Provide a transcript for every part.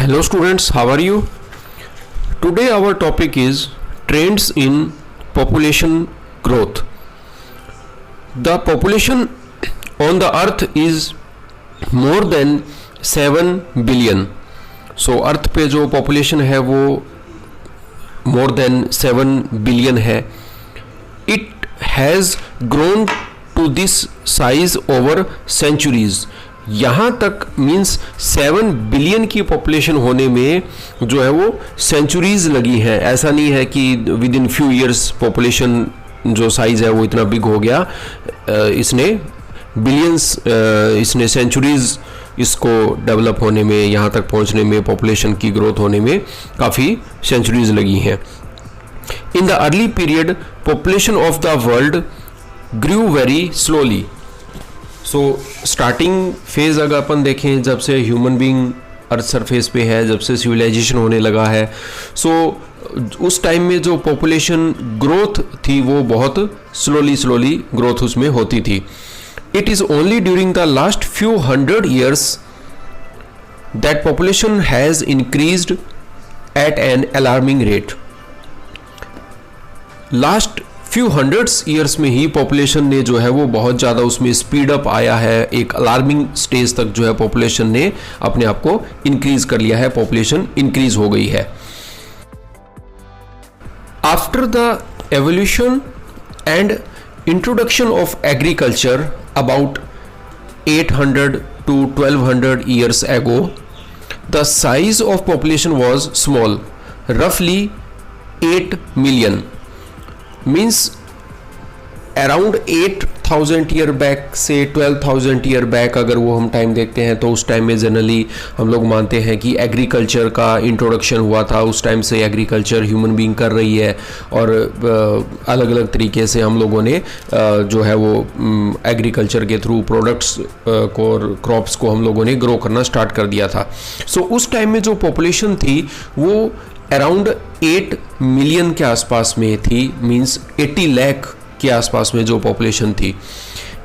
Hello students, how are you? Today our topic is trends in population growth. The population on the earth is more than 7 billion. So अर्थ पे जो population है वो more than 7 billion है. It has grown to this size over centuries. यहाँ तक means 7 billion की population होने में जो है वो सेंचुरीज लगी हैं. ऐसा नहीं है कि with in few years population जो साइज है वो इतना बिग हो गया. इसने बिलियंस, इसने सेंचुरीज इसको डेवलप होने में, यहाँ तक पहुँचने में, पॉपुलेशन की ग्रोथ होने में काफ़ी सेंचुरीज लगी हैं. In the early period population of the world grew very slowly. So starting phase अगर अपन देखें, जब से ह्यूमन बीइंग अर्थ सरफेस पे है, जब से सिविलाइजेशन होने लगा है, सो उस टाइम में जो पॉपुलेशन ग्रोथ थी वो बहुत स्लोली ग्रोथ उसमें होती थी. It is only during the last few 100 years that population has increased at an alarming rate. Last few 100 years में ही पॉपुलेशन ने जो है वो बहुत ज़्यादा उसमें स्पीड अप आया है. एक अलार्मिंग स्टेज तक जो है पॉपुलेशन ने अपने आप को इंक्रीज कर लिया है, पॉपुलेशन इंक्रीज हो गई है. After the evolution and introduction of agriculture about 800 to 1200 years ago, the size of population was small, roughly 8 million. Means around 8,000 year back से 12,000 ईयर बैक अगर वो हम टाइम देखते हैं तो उस टाइम में जनरली हम लोग मानते हैं कि एग्रीकल्चर का इंट्रोडक्शन हुआ था. उस टाइम से एग्रीकल्चर ह्यूमन बीइंग कर रही है और अलग अलग तरीके से हम लोगों ने जो है वो एग्रीकल्चर के थ्रू प्रोडक्ट्स को और क्रॉप्स को हम लोगों ने ग्रो करना स्टार्ट कर दिया था. सो उस टाइम में जो पॉपुलेशन थी वो अराउंड 8 मिलियन के आसपास में थी. मींस 80 लाख के आसपास में जो पॉपुलेशन थी.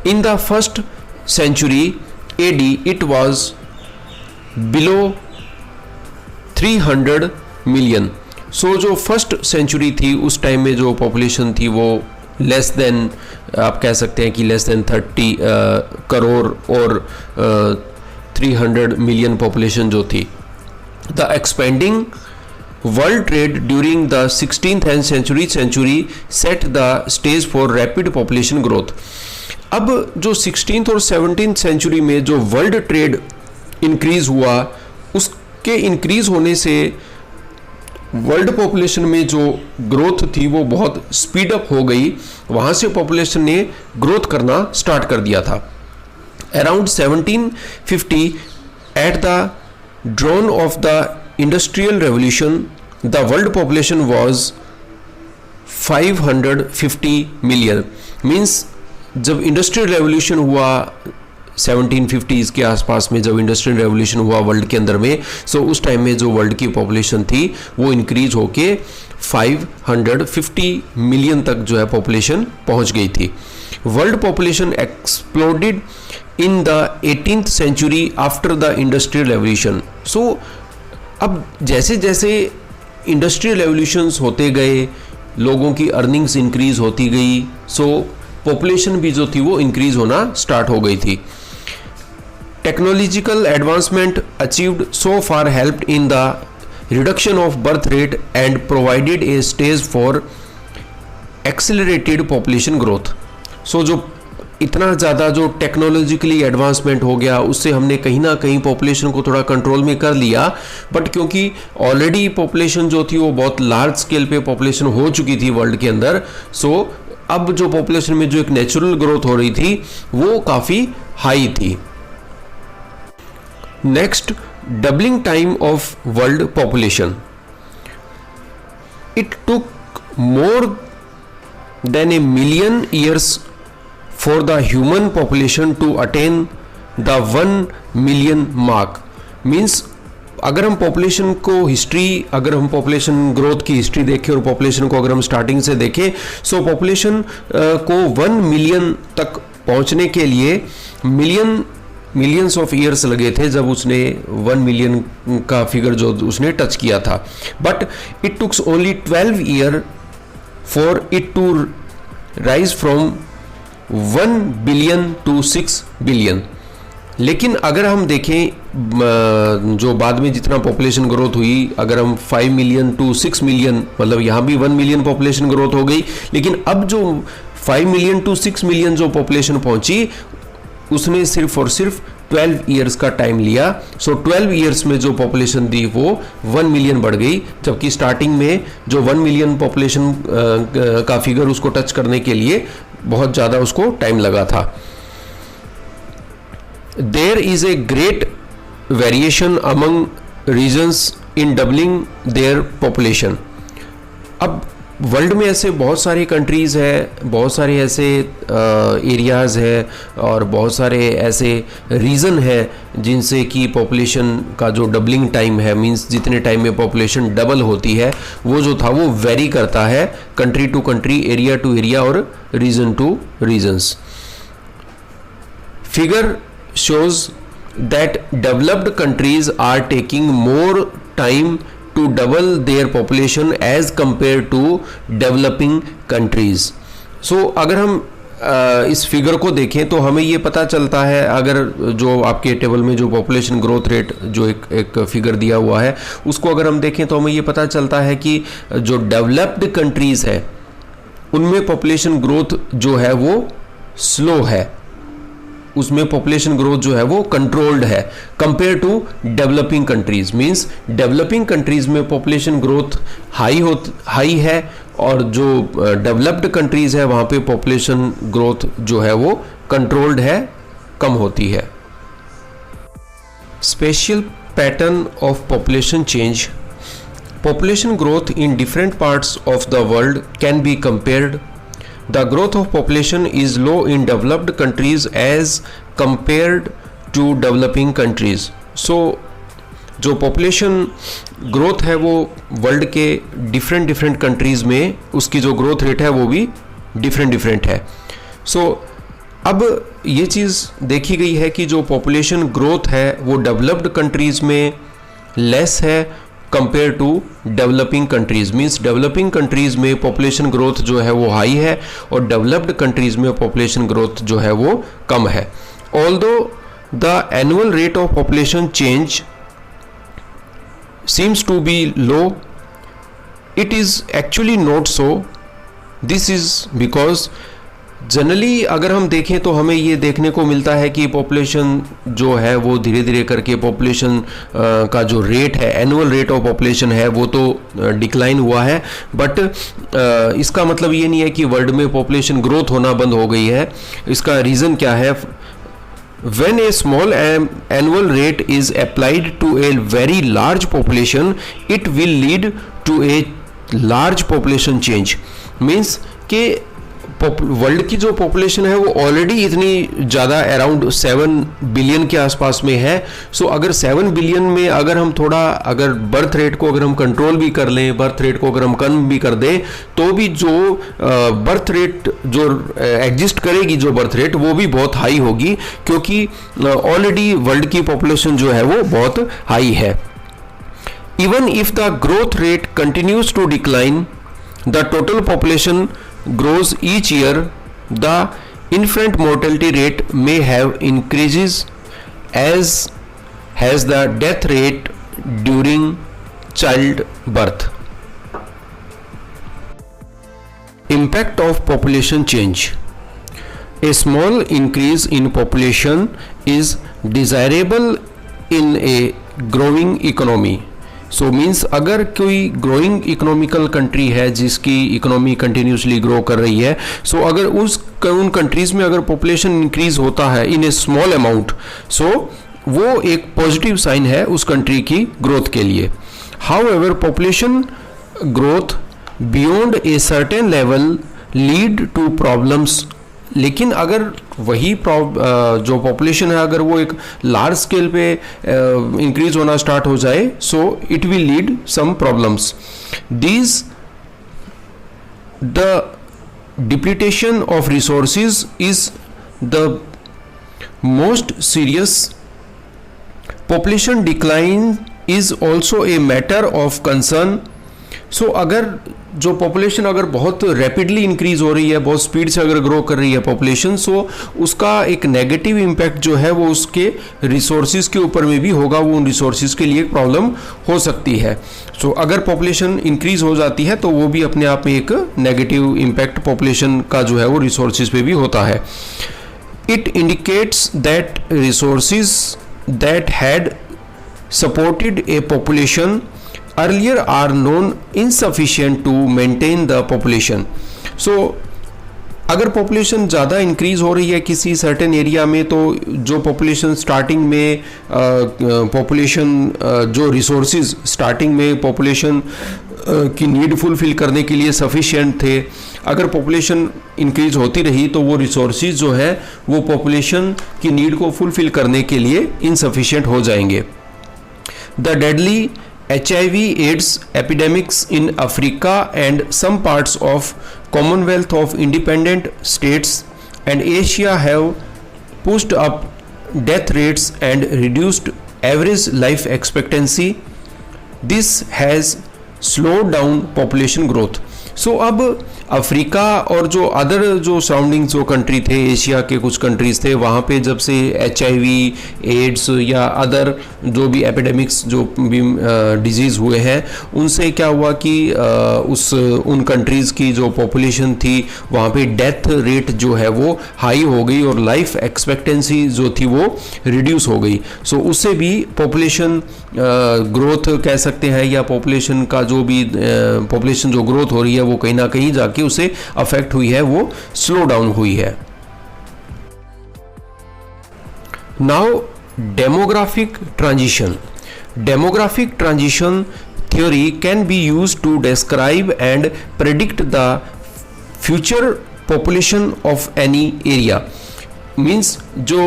In the first century AD it was below 300 million. So जो फर्स्ट सेंचुरी थी उस टाइम में जो पॉपुलेशन थी वो लेस देन, आप कह सकते हैं कि लेस देन 30 करोड़ और 300 मिलियन पॉपुलेशन जो थी. The expanding World trade during the 16th and century set the stage for rapid population growth. अब जो 16th और 17th सेंचुरी में जो वर्ल्ड ट्रेड इंक्रीज हुआ, उसके इंक्रीज होने से वर्ल्ड पॉपुलेशन में जो ग्रोथ थी वो बहुत स्पीड अप हो गई. वहाँ से पॉपुलेशन ने ग्रोथ करना स्टार्ट कर दिया था. Around 1750 at the dawn of the industrial revolution the world population was 550 million. Means जब इंडस्ट्रियल रेवोल्यूशन हुआ 1750s के आसपास में, जब इंडस्ट्रियल रेवोल्यूशन हुआ वर्ल्ड के अंदर में, सो उस टाइम में जो वर्ल्ड की पॉपुलेशन थी वो इंक्रीज होके 550 मिलियन तक जो है पॉपुलेशन पहुंच गई थी. World population exploded in the 18th century after the industrial revolution. So अब जैसे जैसे इंडस्ट्रियल रेवोल्यूशंस होते गए, लोगों की अर्निंग्स इंक्रीज होती गई, सो पॉपुलेशन भी जो थी वो इंक्रीज होना स्टार्ट हो गई थी. Technological advancement achieved so far helped in the reduction of birth rate and provided a stage for accelerated population growth. So जो इतना ज़्यादा जो टेक्नोलॉजिकली एडवांसमेंट हो गया, उससे हमने कहीं ना कहीं पॉपुलेशन को थोड़ा कंट्रोल में कर लिया. बट क्योंकि ऑलरेडी पॉपुलेशन जो थी वो बहुत लार्ज स्केल पे पॉपुलेशन हो चुकी थी वर्ल्ड के अंदर, सो अब जो पॉपुलेशन में जो एक नेचुरल ग्रोथ हो रही थी वो काफ़ी हाई थी. Next, doubling time of world population. It took more than a million years for the human population to attain the 1 million mark. Means अगर हम पॉपुलेशन को हिस्ट्री, अगर हम पॉपुलेशन ग्रोथ की हिस्ट्री देखें और पॉपुलेशन को अगर हम स्टार्टिंग से देखें, सो पॉपुलेशन को 1 मिलियन तक पहुंचने के लिए मिलियन मिलियंस ऑफ ईयर्स लगे थे जब उसने 1 मिलियन का फिगर जो उसने टच किया था, but it tooks only 12 year for it to rise from 1 billion to 6 billion. लेकिन अगर हम देखें जो बाद में जितना पॉपुलेशन ग्रोथ हुई, अगर हम 5 मिलियन टू 6 मिलियन, मतलब यहाँ भी 1 मिलियन पॉपुलेशन ग्रोथ हो गई, लेकिन अब जो 5 मिलियन टू 6 मिलियन जो पॉपुलेशन पहुंची उसने सिर्फ और सिर्फ 12 ईयर्स का टाइम लिया। सो 12 ईयर्स में जो पॉपुलेशन थी वो 1 मिलियन बढ़ गई, जबकि स्टार्टिंग में जो 1 मिलियन पॉपुलेशन का फिगर उसको टच करने के लिए बहुत ज़्यादा उसको टाइम लगा था। There is a great variation among regions in doubling their population। अब वर्ल्ड में ऐसे बहुत सारी कंट्रीज़ है, बहुत सारे ऐसे एरियाज़ है और बहुत सारे ऐसे रीजन है जिनसे कि पॉपुलेशन का जो डबलिंग टाइम है, मींस जितने टाइम में पॉपुलेशन डबल होती है, वो जो था वो वेरी करता है country to country, area to area और region to regions. Figure shows that developed countries are taking more time to double their population as compared to developing countries। So अगर हम इस फिगर को देखें तो हमें ये पता चलता है, अगर जो आपके टेबल में जो पॉपुलेशन ग्रोथ रेट जो एक फिगर दिया हुआ है उसको अगर हम देखें तो हमें ये पता चलता है कि जो डेवलप्ड कंट्रीज़ है उनमें पॉपुलेशन ग्रोथ जो है वो स्लो है, उसमें पॉपुलेशन ग्रोथ जो है वो कंट्रोल्ड है compare to developing countries. Means developing countries में पॉपुलेशन ग्रोथ हाई है और जो डेवलप्ड कंट्रीज है वहाँ पे पॉपुलेशन ग्रोथ जो है वो कंट्रोल्ड है, कम होती है। Special pattern of population change. Population growth in different parts of the world can be compared. The growth of population is low in developed countries as compared to developing countries। So जो population growth है वो world के different countries में उसकी जो growth rate है वो भी डिफरेंट है। So अब ये चीज़ देखी गई है कि जो population growth है वो डेवलप्ड कंट्रीज़ में लेस है compare to developing countries. Means developing countries में पॉपुलेशन ग्रोथ जो है वो हाई है और डेवलप्ड कंट्रीज़ में पॉपुलेशन ग्रोथ जो है वो कम है। Although the annual rate of population change seems to be low, it is actually not so. This is because generally अगर हम देखें तो हमें ये देखने को मिलता है कि पॉपुलेशन जो है वो धीरे धीरे करके पॉपुलेशन का जो रेट है, एनुअल रेट ऑफ पॉपुलेशन है, वो तो डिक्लाइन हुआ है, बट इसका मतलब ये नहीं है कि वर्ल्ड में पॉपुलेशन ग्रोथ होना बंद हो गई है। इसका रीज़न क्या है? When a small annual rate is applied to a very large population, it will lead to a large population change। Means कि वर्ल्ड की जो पॉपुलेशन है वो ऑलरेडी इतनी ज़्यादा अराउंड 7 बिलियन के आसपास में है। सो अगर 7 बिलियन में अगर हम थोड़ा अगर बर्थ रेट को अगर हम कंट्रोल भी कर लें, बर्थ रेट को अगर हम कम भी कर दें, तो भी जो बर्थ रेट जो एग्जिस्ट करेगी जो बर्थ रेट वो भी बहुत हाई होगी, क्योंकि ऑलरेडी वर्ल्ड की पॉपुलेशन जो है वो बहुत हाई है। Even if the growth rate continues to decline, the total population grows each year, the infant mortality rate may have increases as has the death rate during childbirth। Impact of population change। A small increase in population is desirable in a growing economy। So means अगर कोई growing economical country है जिसकी economy continuously grow कर रही है, सो अगर उन countries में अगर पॉपुलेशन इंक्रीज होता है इन ए स्मॉल अमाउंट, सो वो एक पॉजिटिव साइन है उस कंट्री की ग्रोथ के लिए। However population growth beyond a certain level lead to problems. लेकिन अगर वही जो पॉपुलेशन है अगर वो एक लार्ज स्केल पे इंक्रीज होना स्टार्ट हो जाए, so it will lead some problems. These the depletion of resources is the most serious. Population decline is also a matter of concern. सो अगर जो पॉपुलेशन अगर बहुत रैपिडली इंक्रीज हो रही है, बहुत स्पीड से अगर ग्रो कर रही है पॉपुलेशन, सो उसका एक नेगेटिव इम्पैक्ट जो है वो उसके रिसोर्सिस के ऊपर में भी होगा, वो उन रिसोर्सिस के लिए एक प्रॉब्लम हो सकती है. सो अगर पॉपुलेशन इंक्रीज हो जाती है तो वो भी अपने आप में एक नेगेटिव इम्पैक्ट पॉपुलेशन का जो है वो रिसोर्सिस पे भी होता है. It indicates that resources that had supported A population earlier are known insufficient to maintain the population. So अगर पॉपुलेशन ज़्यादा इंक्रीज हो रही है किसी सर्टेन एरिया में, तो जो पॉपुलेशन स्टार्टिंग में पॉपुलेशन जो रिसोर्सेज स्टार्टिंग में पॉपुलेशन की नीड फुलफिल करने के लिए सफिशिएंट थे, अगर पॉपुलेशन इंक्रीज होती रही तो वो रिसोर्सेज जो है वो पॉपुलेशन की नीड को फुलफिल करने के लिए इनसफिशिएंट हो जाएंगे. The deadly HIV/AIDS epidemics in Africa and some parts of Commonwealth of Independent States and Asia have pushed up death rates and reduced average life expectancy. This has slowed down population growth. सो अब Africa और जो other जो surrounding जो country थे, Asia के कुछ countries थे, वहाँ पे जब से HIV, एड्स या अदर जो भी एपिडेमिक्स जो भी डिजीज़ हुए हैं, उनसे क्या हुआ कि उन कंट्रीज़ की जो पॉपुलेशन थी वहाँ पे डेथ रेट जो है वो हाई हो गई और लाइफ एक्सपेक्टेंसी जो थी वो रिड्यूस हो गई. सो उससे भी पॉपुलेशन ग्रोथ कह सकते हैं, या पॉपुलेशन का जो भी पॉपुलेशन जो ग्रोथ हो रही है वो कहीं ना कहीं जाके उसे अफेक्ट हुई है, वो स्लो डाउन हुई है. Now demographic transition. Demographic transition theory can be used to describe and predict the future population of any area. Means जो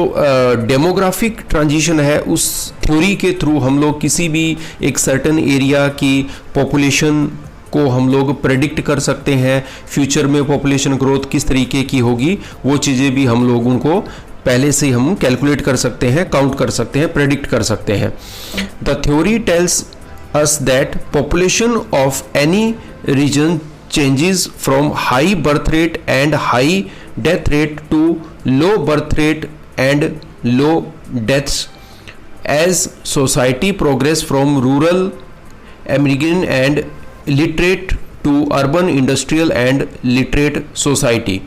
डेमोग्राफिक ट्रांजिशन है उस थ्योरी के थ्रू हम लोग किसी भी एक सर्टन एरिया की पॉपुलेशन को हम लोग प्रेडिक्ट कर सकते हैं. फ्यूचर में पॉपुलेशन ग्रोथ किस तरीके की होगी वो चीज़ें भी हम लोग उनको पहले से हम कैलकुलेट कर सकते हैं, काउंट कर सकते हैं, प्रेडिक्ट कर सकते हैं. The theory tells us that population of any region changes from high birth rate and high death rate to low birth rate and low deaths as society progress from rural, agrarian and literate to urban, industrial and literate society.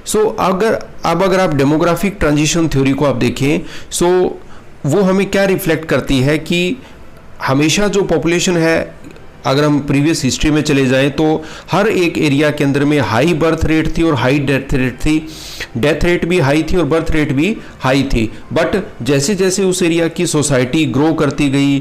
सो अगर आप demographic transition theory को आप देखें, सो वो हमें क्या reflect करती है कि हमेशा जो पॉपुलेशन है, अगर हम प्रीवियस हिस्ट्री में चले जाएं तो हर एक एरिया के अंदर में हाई बर्थ रेट थी और हाई डेथ रेट थी. डेथ रेट भी हाई थी और बर्थ रेट भी हाई थी. बट जैसे जैसे उस एरिया की सोसाइटी ग्रो करती गई,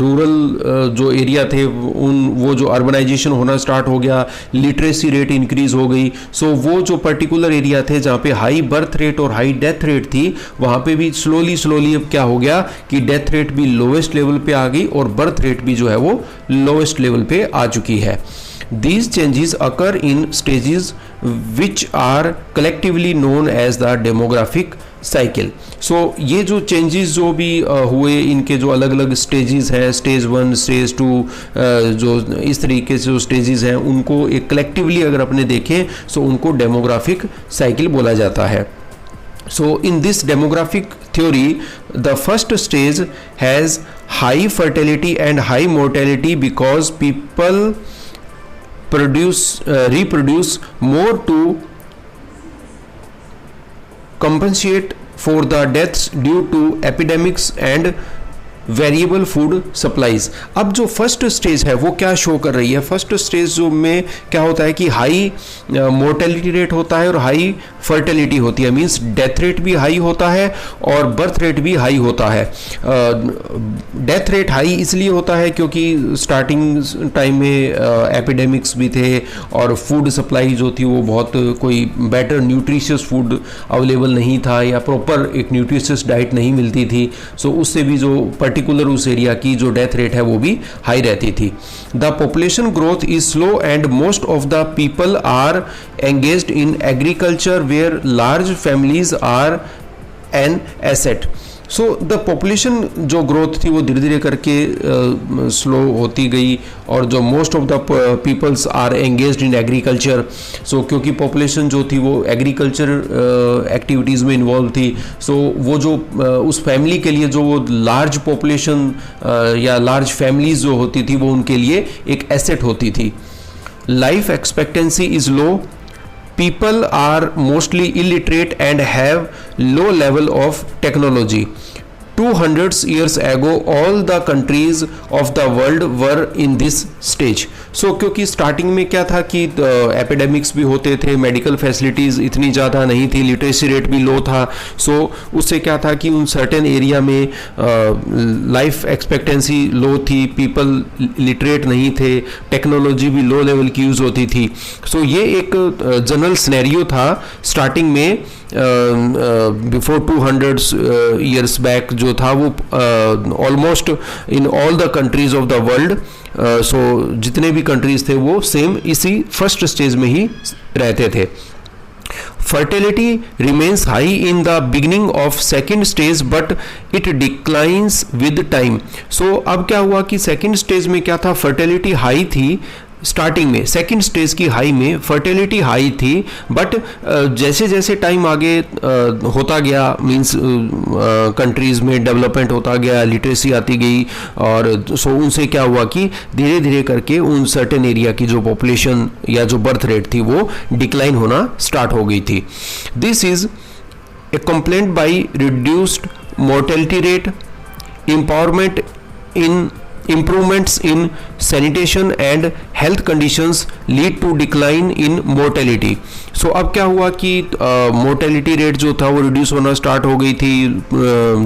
रूरल जो एरिया थे वो जो अर्बनाइजेशन होना स्टार्ट हो गया, लिटरेसी रेट इंक्रीज हो गई. सो वो जो पर्टिकुलर एरिया थे जहाँ पे हाई बर्थ रेट और हाई डेथ रेट थी, वहाँ पे भी स्लोली अब क्या हो गया कि डेथ रेट भी लोवेस्ट लेवल पे आ गई और बर्थ रेट भी जो है वो लोवेस्ट लेवल पे आ चुकी है. These changes occur in stages which are collectively known as the demographic cycle. So ये जो changes जो भी हुए, इनके जो अलग अलग stages हैं, stage 1, stage 2, जो इस तरीके से जो stages हैं उनको एक collectively अगर अपने देखें तो उनको demographic cycle बोला जाता है. So in this demographic theory, the first stage has high fertility and high mortality because people reproduce more to compensate for the deaths due to epidemics and variable food supplies. अब जो first stage है वो क्या show कर रही है? First stage जो में क्या होता है कि हाई मोर्टेलिटी रेट होता है और हाई फर्टिलिटी होती है. मींस डेथ रेट भी हाई होता है और बर्थ रेट भी हाई होता है. डेथ रेट हाई इसलिए होता है क्योंकि स्टार्टिंग टाइम में एपिडेमिक्स भी थे और फूड सप्लाई जो थी वो बहुत कोई बेटर न्यूट्रिशियस फूड अवेलेबल नहीं था या प्रॉपर एक न्यूट्रिशियस डाइट नहीं मिलती थी. सो उससे भी जो पर्टिकुलर उस एरिया की जो डेथ रेट है वो भी हाई रहती थी. The population growth is slow and most of the people are engaged in agriculture where large families are an asset. So the population जो ग्रोथ थी वो धीरे धीरे करके स्लो होती गई, और जो most of the peoples are engaged in agriculture. So क्योंकि पॉपुलेशन जो थी वो एग्रीकल्चर एक्टिविटीज़ में इन्वॉल्व थी, सो वो जो उस फैमिली के लिए जो वो लार्ज पॉपुलेशन या लार्ज फैमिलीज जो होती थी वो उनके लिए एक एसेट होती थी। Life expectancy is low, people are mostly illiterate and have low level of technology. 200 years ago all the countries of the world were in this stage. So क्योंकि स्टार्टिंग में क्या था कि एपिडेमिक्स भी होते थे, मेडिकल फैसिलिटीज़ इतनी ज़्यादा नहीं थी, लिटरेसी रेट भी लो था। सो उससे क्या था कि उन सर्टेन एरिया में लाइफ एक्सपेक्टेंसी लो थी, पीपल लिटरेट नहीं थे, टेक्नोलॉजी भी लो लेवल की यूज़ होती थी। सो ये एक जनरल सिनेरियो था स्टार्टिंग में, बिफोर 200 years बैक जो था वो almost in all the countries of the world. So जितने भी कंट्रीज थे वो सेम इसी फर्स्ट स्टेज में ही रहते थे। Fertility remains high in the beginning of second stage but it declines with time. So अब क्या हुआ कि सेकेंड स्टेज में क्या था, फर्टिलिटी हाई थी स्टार्टिंग में, सेकंड स्टेज की हाई में फर्टिलिटी हाई थी, बट जैसे जैसे टाइम आगे होता गया, मींस कंट्रीज़ में डेवलपमेंट होता गया, लिटरेसी आती गई, और सो उनसे क्या हुआ कि धीरे धीरे करके उन सर्टेन एरिया की जो पॉपुलेशन या जो बर्थ रेट थी वो डिक्लाइन होना स्टार्ट हो गई थी। This is a complaint by reduced mortality rate, empowerment in improvements in sanitation and health conditions lead to decline in mortality. So अब क्या हुआ कि मोर्टेलिटी रेट जो था वो रिड्यूस होना स्टार्ट हो गई थी,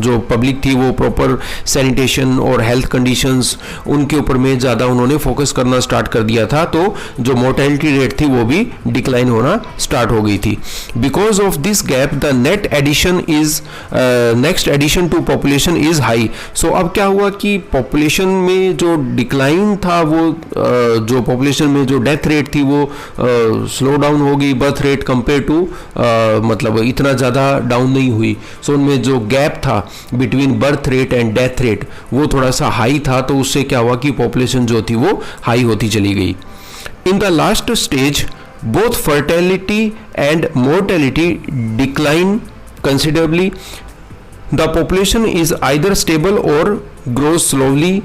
जो पब्लिक थी वो प्रॉपर सैनिटेशन और हेल्थ कंडीशंस उनके ऊपर में ज़्यादा उन्होंने फोकस करना स्टार्ट कर दिया था, तो जो मोर्टेलिटी रेट थी वो भी डिक्लाइन होना स्टार्ट हो गई थी। Because of this gap the net addition is next addition to population is high. So अब क्या हुआ कि पॉपुलेशन में जो डिक्लाइन था वो जो पॉपुलेशन में जो डेथ रेट थी वो स्लो डाउन हो गई, बर्थ रेट कंपेयर टू मतलब इतना ज़्यादा डाउन नहीं हुई। सो उनमें जो गैप था between birth rate and death rate वो थोड़ा सा हाई था, तो उससे क्या हुआ कि पॉपुलेशन जो थी वो हाई होती चली गई। In the last stage both fertility and mortality decline considerably, the population is either stable और ग्रोज स्लोली।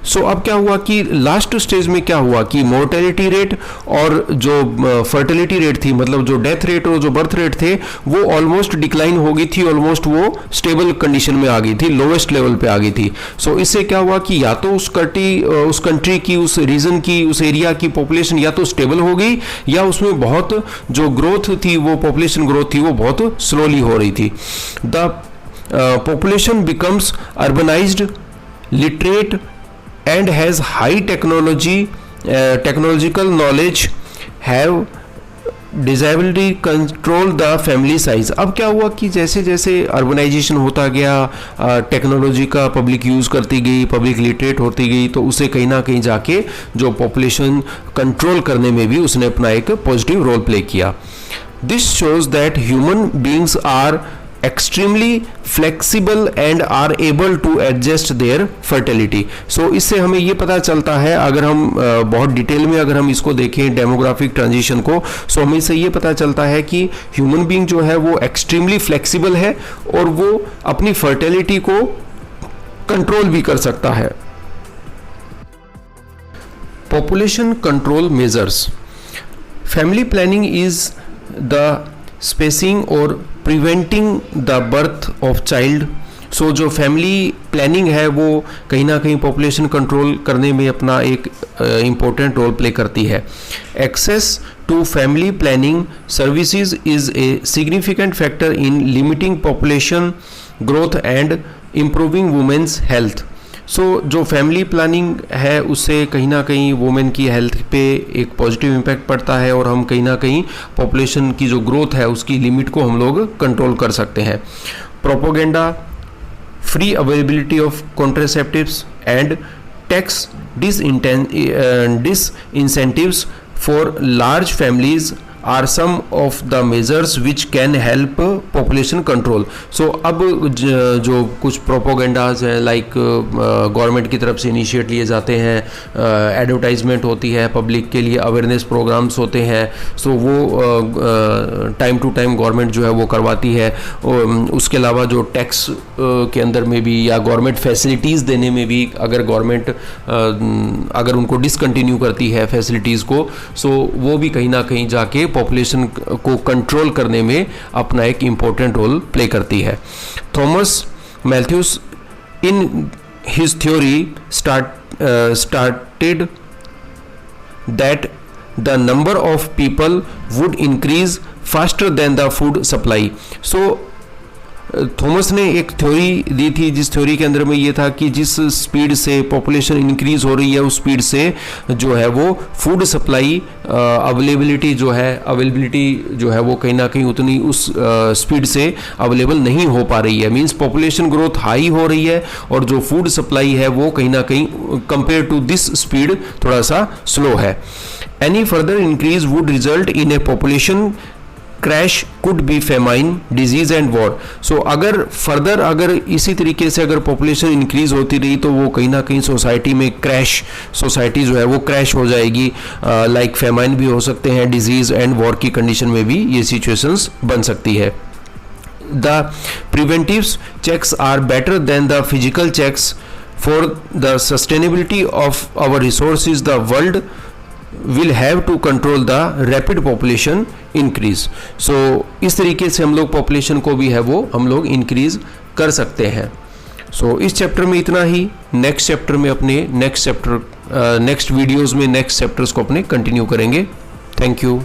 सो अब क्या हुआ कि लास्ट स्टेज में क्या हुआ कि मोर्टेलिटी रेट और जो फर्टिलिटी रेट थी, मतलब जो डेथ रेट और जो बर्थ रेट थे वो ऑलमोस्ट डिक्लाइन हो गई थी, ऑलमोस्ट वो स्टेबल कंडीशन में आ गई थी, लोवेस्ट लेवल पे आ गई थी। सो इससे क्या हुआ कि या तो उस कंट्री की, उस रीजन की, उस एरिया की पॉपुलेशन या तो स्टेबल हो गई, या उसमें बहुत जो ग्रोथ थी वो पॉपुलेशन ग्रोथ थी वो बहुत स्लोली हो रही थी। The population becomes urbanised, literate and has high technological knowledge, have disability control the family size। अब क्या हुआ कि जैसे जैसे अर्बनाइजेशन होता गया, टेक्नोलॉजी का पब्लिक यूज़ करती गई, पब्लिक लिटरेट होती गई, तो उसे कहीं ना कहीं जाके जो पॉपुलेशन कंट्रोल करने में भी उसने अपना एक पॉजिटिव रोल प्ले किया। This shows that human beings are extremely flexible and are able to adjust their fertility। so इससे हमें ये पता चलता है, अगर हम बहुत डिटेल में अगर हम इसको देखें डेमोग्राफिक ट्रांजिशन को, सो हमें इससे ये पता चलता है कि ह्यूमन बीइंग जो है वो एक्सट्रीमली फ्लेक्सिबल है और वो अपनी फर्टिलिटी को कंट्रोल भी कर सकता है। Population control measures, family planning is the spacing और preventing the birth of child. So जो फैमिली प्लानिंग है वो कहीं ना कहीं पॉपुलेशन कंट्रोल करने में अपना एक इम्पोर्टेंट रोल प्ले करती है। Access to family planning services is a significant factor in limiting population growth and improving women's health. So जो फैमिली प्लानिंग है उससे कहीं ना कहीं वुमेन की हेल्थ पे एक पॉजिटिव इम्पैक्ट पड़ता है, और हम कहीं ना कहीं पॉपुलेशन की जो ग्रोथ है उसकी लिमिट को हम लोग कंट्रोल कर सकते हैं। Propaganda, free availability of contraceptives and tax disincentives for large families are some of the measures which can help population control. So अब जो कुछ प्रोपोगेंडाज हैं, लाइक गवर्नमेंट की तरफ से इनिशिएट लिए जाते हैं, एडवर्टाइजमेंट होती है, पब्लिक के लिए अवेयरनेस प्रोग्राम्स होते हैं, सो वो टाइम टू टाइम गवर्नमेंट जो है वो करवाती है। उसके अलावा जो टैक्स के अंदर में भी या गवर्नमेंट फैसिलिटीज़ देने में भी अगर गवर्नमेंट अगर उनको डिसकंटिन्यू करती है फैसिलिटीज़ को, सो वो भी कहीं ना कहीं जाके पॉपुलेशन को कंट्रोल करने में अपना एक इम्पोर्टेंट रोल प्ले करती है। Thomas Malthus in his theory started that the number of people would increase faster than the food supply. So Thomas ने एक थ्योरी दी थी, जिस थ्योरी के अंदर में ये था कि जिस स्पीड से पॉपुलेशन इंक्रीज हो रही है उस स्पीड से जो है वो फूड सप्लाई अवेलेबिलिटी जो है वो कहीं ना कहीं उतनी उस स्पीड से अवेलेबल नहीं हो पा रही है। मींस पॉपुलेशन ग्रोथ हाई हो रही है और जो फूड सप्लाई है वो कहीं ना कहीं कंपेयर टू दिस स्पीड थोड़ा सा स्लो है। Any further increase would result in a population crash, could be famine, disease and war. So अगर इसी तरीके से अगर पॉपुलेशन इंक्रीज होती रही तो वो कहीं ना कहीं सोसाइटी में सोसाइटी जो है वो क्रैश हो जाएगी। लाइक फेमाइन भी हो सकते हैं, डिजीज एंड वॉर की कंडीशन में भी ये सिचुएशंस बन सकती है। The preventive checks are better than the physical checks for the sustainability of our resources. The world will have to control the rapid population increase. So इस तरीके से हम लोग population को भी है वो हम लोग increase कर सकते हैं। So इस चैप्टर में इतना ही। नेक्स्ट चैप्टर में अपने नेक्स्ट वीडियोज़ में नेक्स्ट चैप्टर्स को अपने कंटिन्यू करेंगे। Thank you.